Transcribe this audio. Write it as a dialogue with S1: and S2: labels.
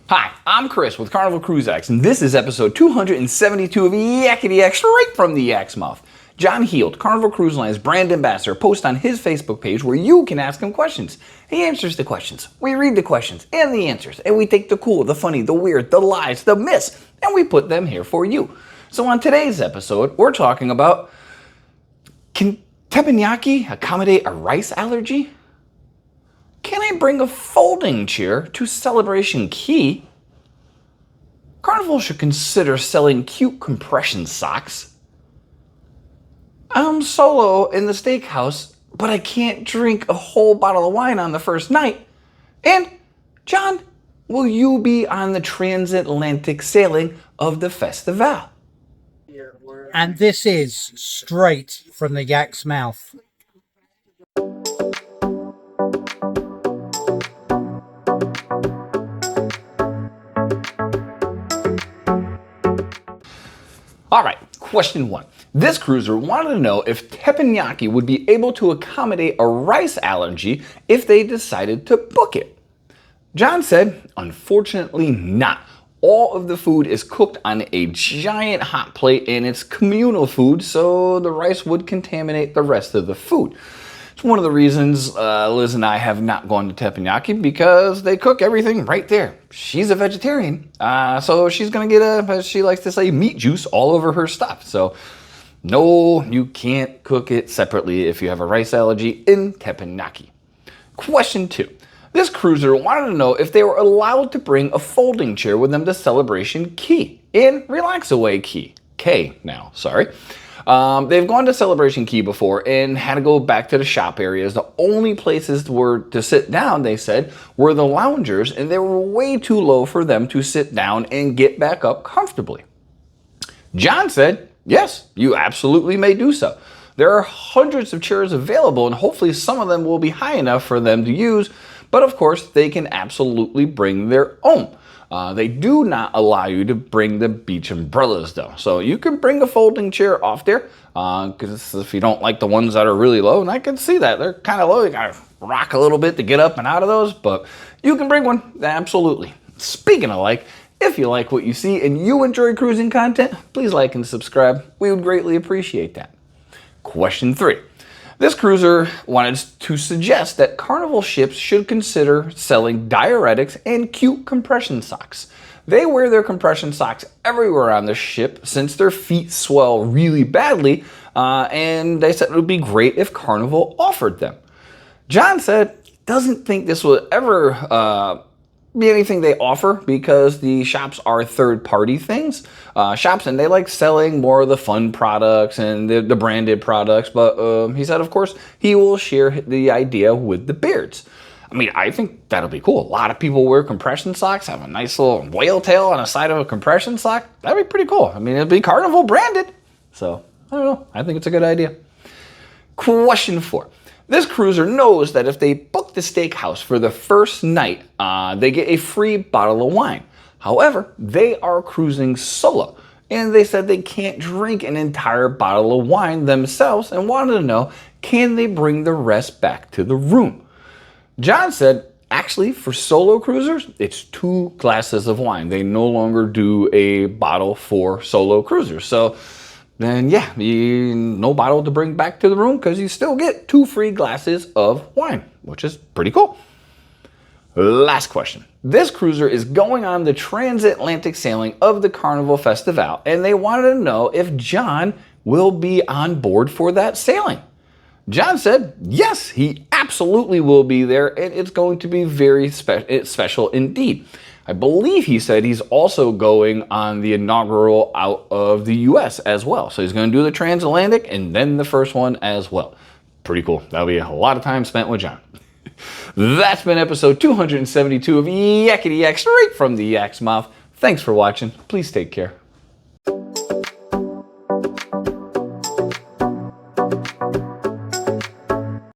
S1: Hi, I'm Chris with Carnival Cruise Line, and this is episode 272 of Yakety-Yak, straight from the Yak's mouth. John Heald, Carnival Cruise Line's brand ambassador, posts on his Facebook page where you can ask him questions. He answers the questions, we read the questions and the answers, and we take the cool, the funny, the weird, the lies, the myths, and we put them here for you. So on today's episode, we're talking about, can teppanyaki accommodate a rice allergy? Can I bring a folding chair to Celebration Key? Carnival should consider selling cute compression socks. I'm solo in the steakhouse, but I can't drink a whole bottle of wine on the first night. And, John, will you be on the transatlantic sailing of the Festivale?
S2: And this is straight from the Yak's mouth.
S1: All right, question one. This cruiser wanted to know if teppanyaki would be able to accommodate a rice allergy if they decided to book it. John said, unfortunately not. All of the food is cooked on a giant hot plate and it's communal food, so the rice would contaminate the rest of the food. It's one of the reasons Liz and I have not gone to Teppanyaki, because they cook everything right there. She's a vegetarian, so she's going to get as she likes to say, meat juice all over her stuff. So no, you can't cook it separately if you have a rice allergy in Teppanyaki. Question two. This cruiser wanted to know if they were allowed to bring a folding chair with them to Celebration Key in Relaxaway Key. K now, sorry. They've gone to Celebration Key before and had to go back to the shop areas. The only places were to sit down, they said, were the loungers, and they were way too low for them to sit down and get back up comfortably. John said, yes, you absolutely may do so. There are hundreds of chairs available, and hopefully some of them will be high enough for them to use, but of course they can absolutely bring their own. They do not allow you to bring the beach umbrellas though. So you can bring a folding chair off there, because if you don't like the ones that are really low, and I can see that, they're kind of low, you gotta rock a little bit to get up and out of those, but you can bring one, absolutely. Speaking of like, if you like what you see and you enjoy cruising content, please like and subscribe. We would greatly appreciate that. Question three. This cruiser wanted to suggest that Carnival ships should consider selling diuretics and cute compression socks. They wear their compression socks everywhere on the ship since their feet swell really badly, and they said it would be great if Carnival offered them. John said he doesn't think this will ever be anything they offer because the shops are third-party things. Shops, and they like selling more of the fun products and the branded products, but he said, of course, he will share the idea with the Beards. I mean, I think that'll be cool. A lot of people wear compression socks, have a nice little whale tail on the side of a compression sock. That'd be pretty cool. I mean, it'd be Carnival branded. So, I don't know. I think it's a good idea. Question four. This cruiser knows that if they book the steakhouse for the first night, they get a free bottle of wine. However, they are cruising solo, and they said they can't drink an entire bottle of wine themselves and wanted to know, can they bring the rest back to the room? John said, actually, for solo cruisers, it's 2 glasses of wine. They no longer do a bottle for solo cruisers. So then yeah, no bottle to bring back to the room because you still get 2 free glasses of wine, which is pretty cool. Last question. This cruiser is going on the transatlantic sailing of the Carnival Festivale, and they wanted to know if John will be on board for that sailing. John said, yes, he absolutely will be there, and it's going to be very special indeed. I believe he said he's also going on the inaugural out of the US as well. So he's going to do the transatlantic and then the first one as well. Pretty cool. That'll be a lot of time spent with John. That's been episode 272 of Yakety-Yak, straight from the Yak's mouth. Thanks for watching. Please take care.